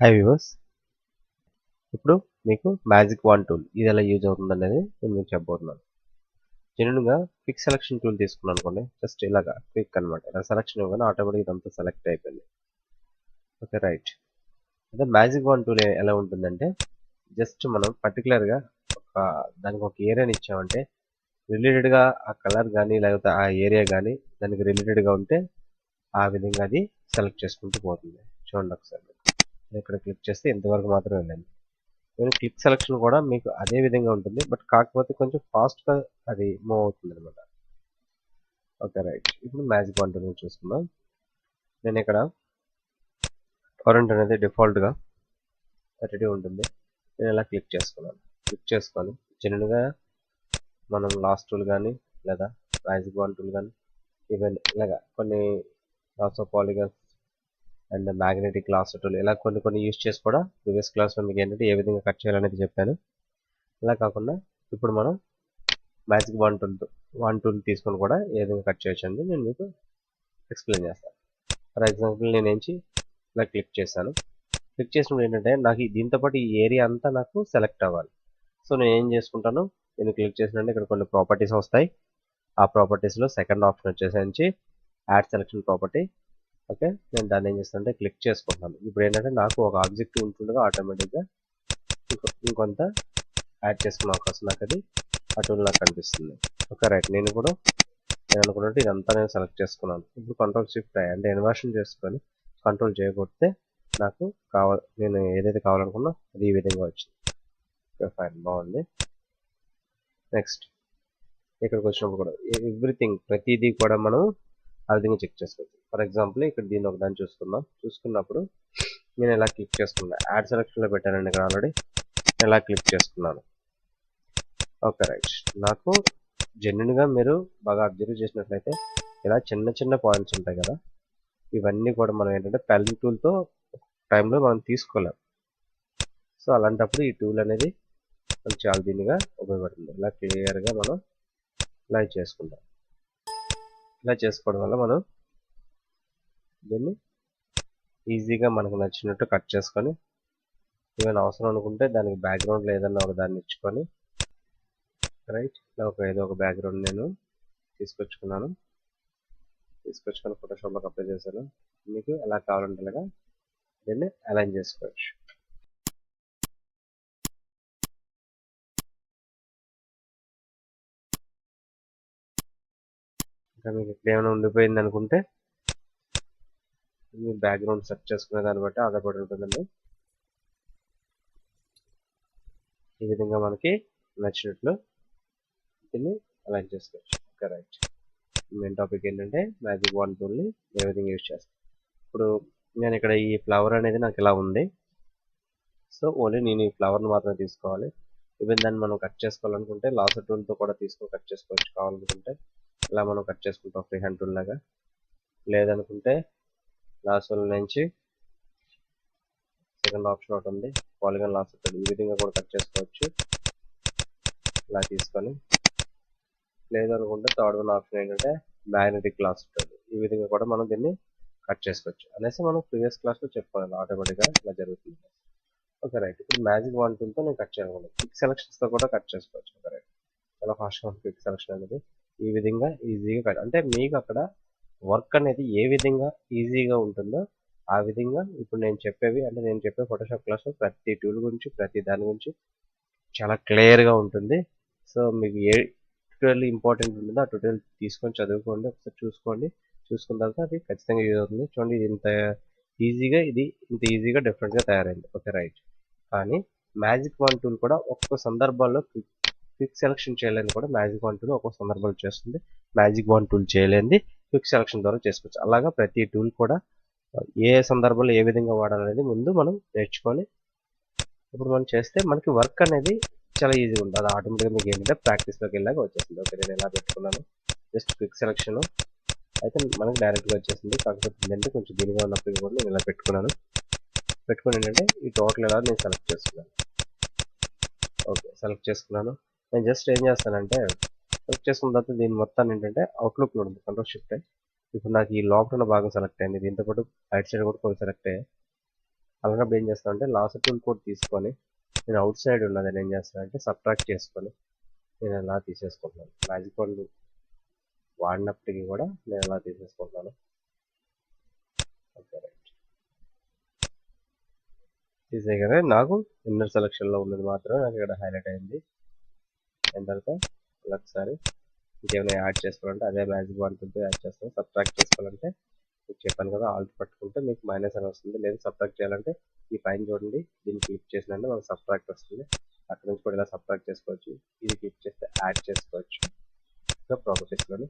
High viewers, ఇప్పుడు మీకు magic wand tool ఇది ఎలా యూజ్ అవుతుంది అనేది నేను మీకు చెప్పబోతున్నాను. జెన్యున్గా క్విక్ సెలక్షన్ టూల్ తీసుకున్నాను అనుకోండి, జస్ట్ ఇలాగా క్విక్ అనమాట. ఇలా సెలక్షన్ ఇవ్వగానే ఆటోమేటిక్ ఇదంతా సెలెక్ట్ అయిపోయింది. Okay, right. అదే మ్యాజిక్ వాన్ టూల్ ఎలా ఉంటుందంటే, జస్ట్ మనం పర్టికులర్గా దానికి ఒక ఏరియాని ఇచ్చామంటే రిలేటెడ్గా ఆ కలర్ కానీ లేకపోతే ఆ ఏరియా కానీ దానికి రిలేటెడ్గా ఉంటే ఆ విధంగా అది సెలెక్ట్ చేసుకుంటూ పోతుంది. చూడండి ఒకసారి, నేను ఇక్కడ క్లిక్ చేస్తే ఇంతవరకు మాత్రమే వెళ్ళండి. నేను క్లిక్ సెలక్షన్ కూడా మీకు అదే విధంగా ఉంటుంది, బట్ కాకపోతే కొంచెం ఫాస్ట్గా అది మూవ్ అవుతుంది అనమాట. Okay, right. ఇప్పుడు మ్యాజిక్ వాన్ టూల్ చూసుకుందాం. నేను ఇక్కడ టొరెంట్ అనేది డిఫాల్ట్గా 32 ఉంటుంది. నేను ఇలా క్లిక్ చేసుకున్నాను. క్లిక్ చేసుకొని జెన్యున్గా మనం లాస్ట్ టూల్ కానీ లేదా మ్యాజిక్ వాన్ టూల్ కానీ ఈవెన్ ఇలాగా కొన్ని lasso of polygons and magnetic lasso tool ఇలా కొన్ని యూజ్ చేసి కూడా ప్రీవియస్ క్లాస్లో మీకు ఏంటంటే ఏ విధంగా కట్ చేయాలనేది చెప్పాను. అలా కాకుండా ఇప్పుడు మనం మ్యాజిక్ వాన్ టూల్ తీసుకొని కూడా ఏ విధంగా కట్ చేయొచ్చు అనేది నేను మీకు ఎక్స్ప్లెయిన్ చేస్తాను. ఫర్ ఎగ్జాంపుల్ నేను ఇలా క్లిక్ చేశాను. క్లిక్ చేసినప్పుడు ఏంటంటే నాకు దీంతో పాటు ఈ ఏరియా అంతా నాకు సెలెక్ట్ అవ్వాలి. సో నేను ఏం చేసుకుంటాను, నేను క్లిక్ చేసినట్టు ఇక్కడ కొన్ని ప్రాపర్టీస్ వస్తాయి. ఆ ప్రాపర్టీస్లో సెకండ్ ఆప్షన్ వచ్చేసి యాడ్ సెలెక్షన్ ప్రాపర్టీ. ఓకే, నేను దాన్ని ఏం చేస్తానంటే క్లిక్ చేసుకుంటాను. ఇప్పుడు ఏంటంటే నాకు ఒక ఆబ్జెక్ట్ ఉంటుండగా ఆటోమేటిక్గా ఇంకొంత యాడ్ చేసుకునే అవకాశం నాకు అది ఆ టూల్ నాకు కనిపిస్తుంది. Okay, right. నేను అనుకున్నట్టు ఇదంతా నేను సెలెక్ట్ చేసుకున్నాను. ఇప్పుడు కంట్రోల్ షిఫ్ట్ అంటే ఇన్వర్షన్ చేసుకొని కంట్రోల్ చేయకపోతే నాకు నేను ఏదైతే కావాలనుకున్నా అది ఈ విధంగా వచ్చింది. ఓకే, ఫైన్, బాగుంది. నెక్స్ట్ ఇక్కడికి వచ్చినప్పుడు కూడా ఎవ్రీథింగ్ ప్రతిదీ కూడా మనం ఆ విధంగా చెక్ చేసుకోవచ్చు. ఫర్ ఎగ్జాంపుల్ ఇక్కడ దీన్ని ఒకదాన్ని చూసుకున్నప్పుడు నేను ఇలా క్లిక్ చేసుకున్నాను. యాడ్ సెలెక్షన్లో పెట్టానండి ఇక్కడ ఆల్రెడీ. ఇలా క్లిక్ చేసుకున్నాను. Okay, right. నాకు జెన్యున్గా మీరు బాగా అబ్జర్వ్ చేసినట్లయితే ఇలా చిన్న పాయింట్స్ ఉంటాయి కదా, ఇవన్నీ కూడా మనం ఏంటంటే పెన్సిల్ టూల్తో టైంలో మనం తీసుకోలేం. సో అలాంటప్పుడు ఈ టూల్ అనేది మనకు చాలా దీనిగా ఉపయోగపడుతుంది. ఇలా క్లియర్గా మనం ఇలా చేసుకుంటాం. ఇలా చేసుకోవడం వల్ల మనం దీన్ని ఈజీగా మనకు నచ్చినట్టు కట్ చేసుకొని ఏమైనా అవసరం అనుకుంటే దానికి బ్యాక్గ్రౌండ్లో ఏదన్నా ఒక దాన్ని ఇచ్చుకొని, రైట్, ఇలా ఏదో ఒక బ్యాక్గ్రౌండ్ నేను తీసుకొచ్చుకొని ఫోటోషాప్లోకి అప్లై చేశాను. మీకు ఎలా కావాలంటే అలాగా దీన్ని అలైన్ చేసుకోవచ్చు. ఇంకా మీకు ఇక్కడ ఏమైనా ఉండిపోయింది అనుకుంటే మీ బ్యాక్గ్రౌండ్ సెట్ చేసుకునే దాన్ని బట్టి ఆధారపడి ఉంటుందండి. ఈ విధంగా మనకి నచ్చినట్లు దీన్ని అలైన్ చేసుకోవచ్చు. Okay, right. మెయిన్ టాపిక్ ఏంటంటే మ్యాజిక్ వాన్ టూల్ని ఏ విధంగా యూజ్ చేస్తాను. ఇప్పుడు నేను ఇక్కడ ఈ ఫ్లవర్ అనేది నాకు ఇలా ఉంది. సో ఓన్లీ నేను ఈ ఫ్లవర్ని మాత్రమే తీసుకోవాలి. ఈవెన్ దాన్ని మనం కట్ చేసుకోవాలనుకుంటే లాసో టూల్తో కూడా కట్ చేసుకోవచ్చు. కావాలనుకుంటే ఇలా మనం కట్ చేసుకుంటాం ఫ్రీ హ్యాండ్ టూల్ లాగా. లేదనుకుంటే లాసో నుంచి సెకండ్ ఆప్షన్ ఒకటి ఉంది, పాలిగాన్ లాసో టూల్. ఈ విధంగా కూడా కట్ చేసుకోవచ్చు ఇలా తీసుకొని. లేదనుకుంటే థర్డ్ వన్ ఆప్షన్ ఏంటంటే మ్యాగ్నెటిక్ లాసో టూల్. ఈ విధంగా కూడా మనం దీన్ని కట్ చేసుకోవచ్చు అనేసి మనం ప్రీవియస్ క్లాస్లో చెప్పుకోవాలి. ఆటోమేటిక్గా ఇలా జరుగుతుంది. Okay, right. ఇప్పుడు మ్యాజిక్ వాన్ టూల్తో నేను కట్ చేయాలనుకుంటున్నాను. క్విక్ సెలక్షన్స్తో కూడా కట్ చేసుకోవచ్చు. Okay, right. చాలా ఫాస్ట్గా ఉంటుంది క్విక్ సెలక్షన్ అనేది. ఈ విధంగా ఈజీగా కట్ అంటే మీకు అక్కడ వర్క్ అనేది ఏ విధంగా ఈజీగా ఉంటుందో ఆ విధంగా ఇప్పుడు నేను చెప్పే ఫోటోషాప్ క్లాస్లో ప్రతి టూల్ గురించి ప్రతి దాని గురించి చాలా క్లియర్గా ఉంటుంది. సో మీకు ఏ ట్యూటోరియల్ ఇంపార్టెంట్ ఉంటుందో ఆ ట్యూటోరియల్ తీసుకొని చదువుకోండి, ఒకసారి చూసుకున్న తర్వాత అది ఖచ్చితంగా యూజ్ అవుతుంది. చూడండి, ఇది ఇంత ఈజీగా డిఫరెంట్గా తయారైంది. Okay, right. కానీ మ్యాజిక్ వాన్ టూల్ కూడా ఒక్కొక్క సందర్భాల్లో క్విక్ సెలక్షన్ చేయలేని కూడా మ్యాజిక్ వాన్ టూల్ ఒక్కొక్క సందర్భాలు చేస్తుంది. మ్యాజిక్ వాన్ టూల్ చేయలేనిది క్విక్ సెలక్షన్ ద్వారా చేసుకోవచ్చు. అలాగా ప్రతి టూల్ కూడా ఏ సందర్భంలో ఏ విధంగా వాడాలనేది ముందు మనం నేర్చుకొని ఇప్పుడు మనం చేస్తే మనకి వర్క్ అనేది చాలా ఈజీగా ఉంటుంది. అది ఆటోమేటిక్గా మీకు ఏంటంటే ప్రాక్టీస్లోకి వెళ్ళాక వచ్చేస్తుంది. ఓకే, నేను ఎలా పెట్టుకున్నాను, జస్ట్ క్విక్ సెలక్షన్ అయితే మనకి డైరెక్ట్గా వచ్చేసింది. కాకపోతే ఏంటంటే కొంచెం దీనిగా ఉన్నప్పుడు కూడా నేను ఇలా పెట్టుకుని ఏంటంటే ఈ టోటల్ ఎలా నేను సెలెక్ట్ చేసుకున్నాను. ఓకే, సెలెక్ట్ చేసుకున్నాను. నేను జస్ట్ ఏం చేస్తానంటే సెలెక్ట్ చేసుకున్న తర్వాత దీని మొత్తాన్ని ఏంటంటే అవుట్లుక్లో ఉంటుంది, కంట్రోల్ షిఫ్ట్. ఇప్పుడు నాకు ఈ లోపల ఉన్న భాగం సెలెక్ట్ అయింది. దీంతో పాటు రైట్ సైడ్ కూడా కొన్ని సెలెక్ట్ అయ్యాయి. అలాంటప్పుడు ఏం చేస్తానంటే లాస్ట్ టూల్ కోడ్ తీసుకొని నేను అవుట్ సైడ్ ఉన్నదని ఏం చేస్తానంటే సబ్ట్రాక్ట్ చేసుకొని నేను ఎలా తీసేసుకుంటున్నాను. మ్యాజిక్ వన్ వాడినప్పటికీ కూడా నేను ఎలా తీసేసుకుంటున్నాను. Okay right. తీసేయగానే నాకు ఇన్నర్ సెలక్షన్లో ఉన్నది మాత్రమే నాకు ఇక్కడ హైలైట్ అయింది. అయిన తర్వాత ఒకసారి ఇంకేమైనా యాడ్ చేసుకోవాలంటే అదే మ్యాజిక్ వన్తో యాడ్ చేస్తాను. సబ్ట్రాక్ట్ చేసుకోవాలంటే మీకు చెప్పాను కదా, ఆల్ట్ పట్టుకుంటే మీకు మైనస్ అని వస్తుంది. లేదా సబ్ట్రాక్ట్ చేయాలంటే ఈ పైన చూడండి, దీన్ని క్లిక్ చేసినంటే మనకు సబ్ట్రాక్ట్ వస్తుంది. అక్కడ నుంచి కూడా ఇలా సబ్ట్రాక్ట్ చేసుకోవచ్చు. ఇది క్లిక్ చేస్తే యాడ్ చేసుకోవచ్చు. ఇంకా ప్రాపర్టీస్లోని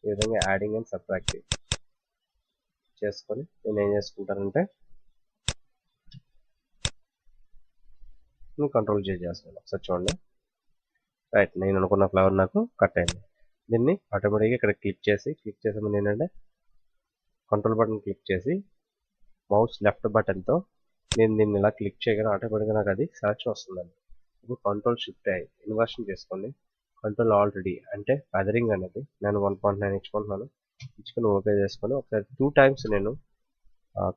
ఈ విధంగా యాడింగ్ అండ్ సబ్ట్రాక్టింగ్ చేసుకొని నేను ఏం చేసుకుంటానంటే నేను కంట్రోల్ చేస్తాను. ఒకసారి చూడండి. రైట్, నేను అనుకున్న ఫ్లవర్ నాకు కట్ అయింది. దీన్ని ఆటోమేటిక్గా ఇక్కడ క్లిక్ చేసే ముందు ఏంటంటే కంట్రోల్ బటన్ క్లిక్ చేసి మౌస్ లెఫ్ట్ బటన్తో నేను దీన్ని ఇలా క్లిక్ చేయగానే ఆటోమేటిక్గా నాకు అది సెలక్షన్ వస్తుందండి. ఇప్పుడు కంట్రోల్ షిఫ్ట్ అయ్యి ఇన్వర్షన్ చేసుకోండి. కంట్రోల్ ఆల్ట్ డి అంటే ఫెదరింగ్ అనేది నేను 1.9 ఇచ్చుకుంటున్నాను. ఇచ్చుకొని ఓకే చేసుకొని ఒకసారి 2 టైమ్స్ నేను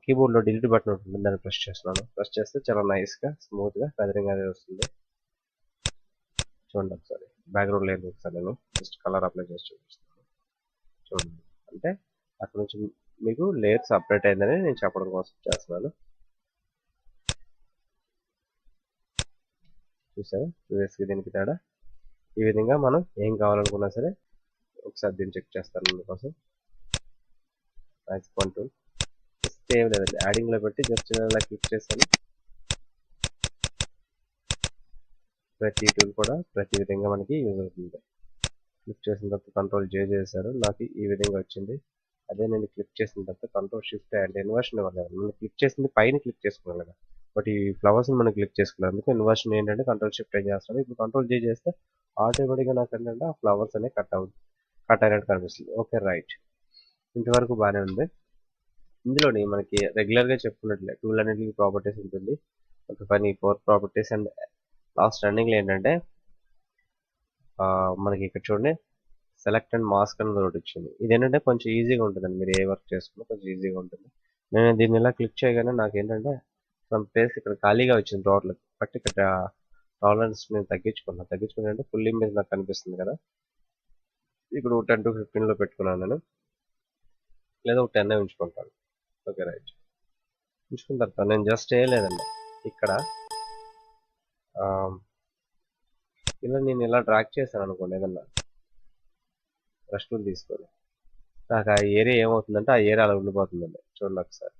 కీబోర్డ్లో డిలీట్ బటన్ ఉంటుంది, దాన్ని ప్రెస్ చేస్తున్నాను. ప్రెస్ చేస్తే చాలా నైస్గా స్మూత్గా ఫెదరింగ్ అనేది వస్తుంది. చూడండి ఒకసారి బ్యాక్గ్రౌండ్ లేయర్ ఒకసారి నేను జస్ట్ కలర్ అప్లై చేసి చూపిస్తాను. చూడండి, అంటే అక్కడ నుంచి మీకు లేయర్ సపరేట్ అయిందని నేను చెప్పడం కోసం చేస్తున్నాను. చూసారా ప్రీవియస్గా దీనికి తేడా? ఈ విధంగా మనం ఏం కావాలనుకున్నా సరే ఒకసారి దీన్ని చెక్ చేస్తాను. అందుకోసం మ్యాజిక్ వన్ టూల్ జస్ట్ ఏం లేదండి, యాడింగ్లో పెట్టి జస్ట్ ఇలా క్లిక్ చేస్తాను. ప్రతి టూల్ కూడా ప్రతి విధంగా మనకి యూజ్ అవుతుంది. క్లిక్ చేసిన తర్వాత కంట్రోల్ జే చేశారు, నాకు ఈ విధంగా వచ్చింది. అదే నేను క్లిక్ చేసిన తర్వాత కంట్రోల్ షిఫ్ట్ అంటే ఇన్వర్షన్ ఇవ్వలేదు. మనం క్లిక్ చేసింది పైన క్లిక్ చేసుకున్నాం కదా, బట్ ఈ ఫ్లవర్స్ని మనం క్లిక్ చేసుకున్నాం. అందుకు ఇన్వర్షన్ ఏంటంటే కంట్రోల్ షిఫ్ట్ ఏం చేస్తాను. ఇప్పుడు కంట్రోల్ జే చేస్తే ఆటోమేటిక్గా నాకు ఏంటంటే ఆ ఫ్లవర్స్ అనేవి కట్ అయినట్టు కనిపిస్తుంది. ఓకే రైట్, ఇంతవరకు బాగానే ఉంది. ఇందులోని మనకి రెగ్యులర్గా చెప్పుకున్నట్లే టూల్ అన్నిటికి ప్రాపర్టీస్ ఉంటుంది. ఒక పని 4 ప్రాపర్టీస్ అండ్ లాస్ట్ రన్నింగ్లో ఏంటంటే మనకి ఇక్కడ చూడండి సెలెక్ట్ అండ్ మాస్క్ అనేది ఒకటి వచ్చింది. ఇదేంటంటే కొంచెం ఈజీగా ఉంటుందండి, మీరు ఏ వర్క్ చేసుకున్నా కొంచెం ఈజీగా ఉంటుంది. నేను దీన్ని ఇలా క్లిక్ చేయగానే నాకు ఏంటంటే సమ్ ప్లేస్ ఇక్కడ ఖాళీగా వచ్చింది టోటల్. బట్ ఇక్కడ టాలరెన్స్ నేను తగ్గించుకుని అంటే ఫుల్ ఇమేజ్ నాకు కనిపిస్తుంది కదా. ఇప్పుడు 10 to 15లో పెట్టుకున్నాను నేను, లేదా ఒక 10 ఉంచుకుంటాను. ఓకే రైట్, ఉంచుకున్న తర్వాత నేను జస్ట్ ఏం లేదండి, ఇక్కడ ఇలా నేను ఇలా డ్రాగ్ చేశాను అనుకోండి, ఏదన్నా బ్రష్ టూల్ తీసుకొని నాకు ఆ ఏరియా ఏమవుతుందంటే ఆ ఏరియా అలా ఉండిపోతుందండి. చూడండి ఒకసారి,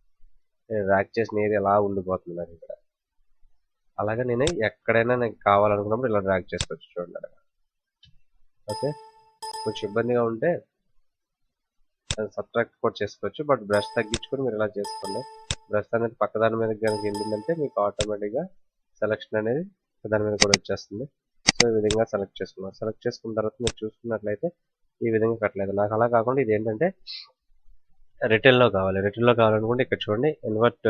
నేను డ్రాగ్ చేసిన ఏరియా అలా ఉండిపోతుంది నాకు ఇక్కడ. అలాగే నేను ఎక్కడైనా నాకు కావాలనుకున్నప్పుడు ఇలా డ్రాగ్ చేసుకోవచ్చు. చూడండి అక్కడ. ఓకే, కొంచెం ఇబ్బందిగా ఉంటే సబ్ట్రాక్ట్ కూడా చేసుకోవచ్చు, బట్ బ్రష్ తగ్గించుకొని మీరు ఇలా చేసుకోండి. బ్రష్ అనేది పక్కదాని మీద కనుక వెళ్ళిందంటే మీకు ఆటోమేటిక్గా సెలక్షన్ అనేది దాని మీద కూడా వచ్చేస్తుంది. సో ఈ విధంగా సెలెక్ట్ చేసుకున్నాను. సెలెక్ట్ చేసుకున్న తర్వాత మీరు చూసుకున్నట్లయితే ఈ విధంగా కట్టలేదు. నాకు అలా కాకుండా ఇది ఏంటంటే రిటర్న్లో కావాలి. రిటర్న్లో కావాలనుకుంటే ఇక్కడ చూడండి ఇన్వర్ట్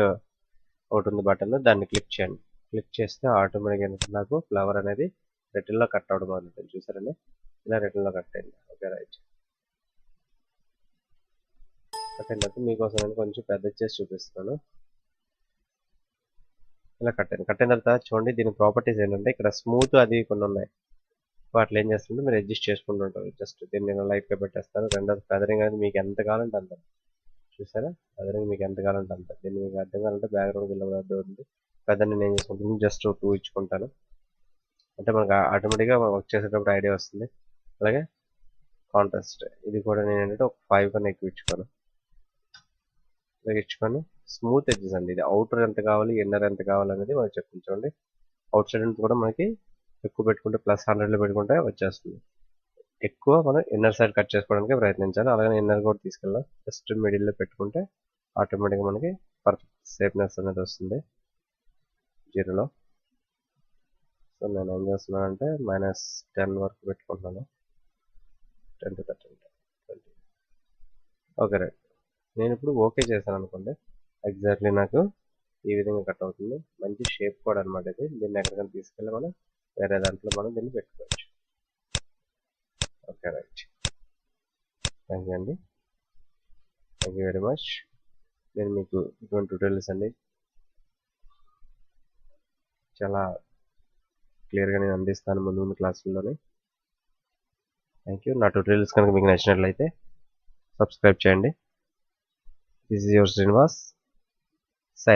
ఒకటి ఉంది బటన్, దాన్ని క్లిక్ చేయండి. క్లిక్ చేస్తే ఆటోమేటిక్గా నాకు ఫ్లవర్ అనేది రిటర్న్లో కట్ అవడం అవుతుంది. చూసారండి, ఇలా రిటర్న్లో కట్ అయింది. ఓకే రైట్, కట్ అయిన తర్వాత మీకోసం నేను కొంచెం పెద్ద చేసి చూపిస్తాను. ఇలా కట్ అయిన తర్వాత చూడండి, దీని ప్రాపర్టీస్ ఏంటంటే ఇక్కడ స్మూత్ అది కొన్ని ఉన్నాయి. వాటిలో ఏం చేస్తుంటే మీరు అడ్జస్ట్ చేసుకుంటూ ఉంటారు. జస్ట్ దీన్ని నేను లైట్గా పెట్టేస్తాను. రెండోది ఫెదరింగ్ అనేది మీకు ఎంత కావాలంటే అంత. చూసారా, ఫెదరింగ్ మీకు ఎంత కావాలంటే అంత. దీన్ని మీకు అర్థం కావాలంటే బ్యాక్గ్రౌండ్కి వెళ్ళి ఫెదర్ నేను ఏం చేసుకుంటాను, జస్ట్ 2 ఇచ్చుకుంటాను. అంటే మనకు ఆటోమేటిక్గా వర్క్ చేసేటప్పుడు ఐడియా వస్తుంది. అలాగే కాంట్రాస్ట్ ఇది కూడా నేను ఏంటంటే ఒక 5 కన్నా ఎక్కువ ఇచ్చుకోను. ఇచ్చుకొని స్మూత్ ఎడ్జెస్ అండి, ఇది అవుటర్ ఎంత కావాలి ఇన్నర్ ఎంత కావాలి అనేది మనం చెప్పించండి. అవుట్ సైడ్ కూడా మనకి ఎక్కువ పెట్టుకుంటే +100లో పెట్టుకుంటే వచ్చేస్తుంది. ఎక్కువ మనం ఇన్నర్ సైడ్ కట్ చేసుకోవడానికి ప్రయత్నించాలి. అలాగే ఇన్నర్ కూడా తీసుకెళ్ళాం. జస్ట్ మిడిల్లో పెట్టుకుంటే ఆటోమేటిక్గా మనకి పర్ఫెక్ట్ షేప్నెస్ అనేది వస్తుంది 0లో. సో నేను ఏం చేస్తున్నానంటే -10 వరకు పెట్టుకుంటున్నాను. 10 to 13 20. ఓకే రైట్, నేను ఇప్పుడు ఓకే చేశాను అనుకోండి, ఎగ్జాక్ట్లీ నాకు ఈ విధంగా కట్ అవుతుంది. మంచి షేప్ కూడా అనమాట ఇది. దీన్ని ఎక్కడికైనా తీసుకెళ్ళి మనం వేరే దాంట్లో మనం దీన్ని పెట్టుకోవచ్చు. ఓకే రైట్, థ్యాంక్ యూ అండి, థ్యాంక్ యూ వెరీ మచ్. నేను మీకు ఇటువంటి ట్యూటోరియల్స్ అండి చాలా క్లియర్గా నేను అందిస్తాను ముందు ముందు క్లాసుల్లోనే. Thank you. నా ట్యూటోరియల్స్ కనుక మీకు నచ్చినట్లయితే సబ్స్క్రైబ్ చేయండి. This is your Srinivas. Sign